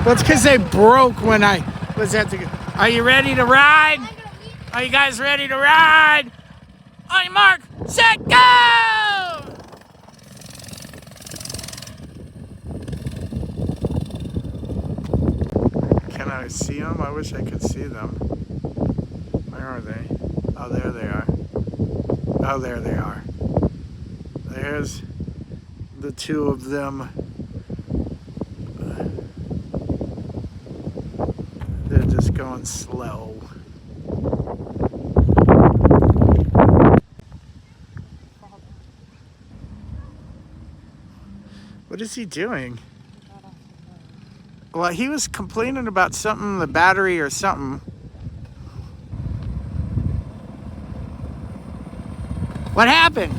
Well, it's because they broke when I was at the... Are you ready to ride? Are you guys ready to ride? On your mark, set, go! Can I see them? I wish I could see them. Where are they? Oh, there they are. Oh, there they are. There's the two of them. They're just going slow. What is he doing? Well, he was complaining about something, the battery or something. What happened?